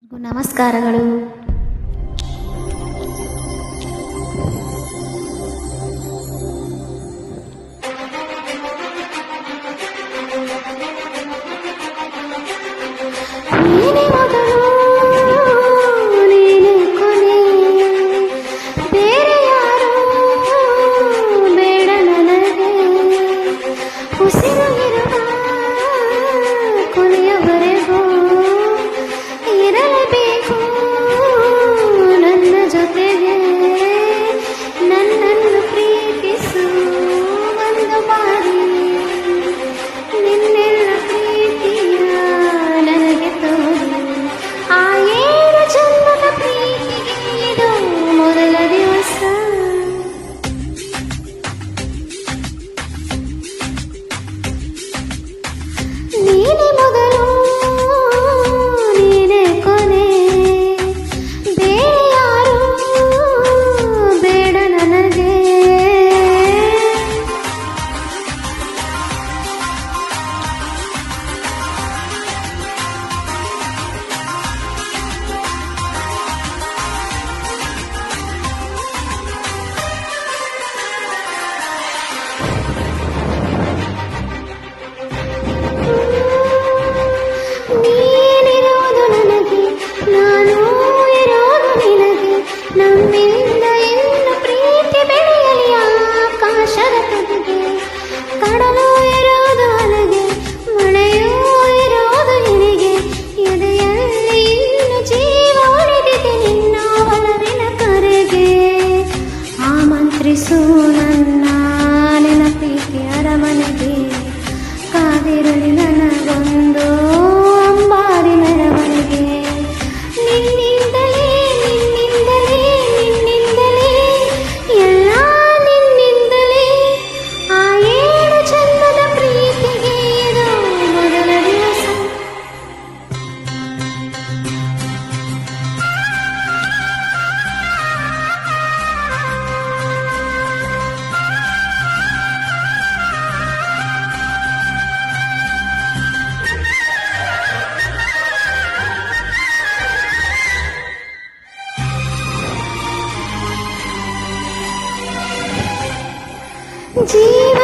ನಮಸ್ಕಾರಗಳು. ನೀನೇ ಮೊದಲು, ನೀನೇ ಕೊನೆ, ಬೇರೆ ಯಾರು ಬೇಡ ನನಗೆ. ಉಸಿರು ಇರುವ ಕೊನೆಯವರೆಗೂ ಇರಲೇಬೇಕು ನನ್ನ ಜೊತೆಗೆ. ನನ್ನನ್ನು ಪ್ರೀತಿಸು ಒಂದು ಬಾರಿ, ನಿನ್ನೆಲ್ಲ ಪ್ರೀತಿಯ ನನಗೆ ತೋರಿ. ಆ 7 ಜನ್ಮದ ಪ್ರೀತಿಗೆ ಇದು ಮೊದಲ ದಿವಸ. ನೀನೇ ಮೊದಲು, ನೀನೇ ಕೊನೆ, ಬೇರೆ ಯಾರು ಬೇಡ ನನಗೆ. ನೀನಿರೋದು ನನಗೆ, ನಾನು ಇರೋದು ನಿನಗೆ. ನಮ್ಮಿಂದ ಇನ್ನು ಪ್ರೀತಿ ಬೆಳೆಯಲಿ ಆಕಾಶದ ತುದಿಗೆ. ಕಡಲು ಇರೋದು ಅಲೆಗೆ, ಮಳೆಯೂ ಇರೋದು ನಿನಗೆ. ಎದೆಯಲ್ಲಿ ಇನ್ನು ಜೀವ ಉಳಿದಿದೆ ನಿನ್ನ ಒಲವಿನ ಕರೆಗೆ. ಆಮಂತ್ರಿಸು ನನ್ನ ನಿನ್ನ ಪ್ರೀತಿ ಅರಮನೆಗೆ. ಕಾದಿರಲಿ ನನಗೊಂದು ಅಂಬಾರಿ ಮೆರವಣಿಗೆ. ನಿನ್ನಿಂದಲೇ ನಿನ್ನಿಂದಲೇ ನಿನ್ನಿಂದಲೇ ಎಲ್ಲ ನಿನ್ನಿಂದಲೇ. ಆ 7 ಜನ್ಮದ ಪ್ರೀತಿಗೆ ಇದು ಮೊದಲ ದಿವಸ. ಜೀವ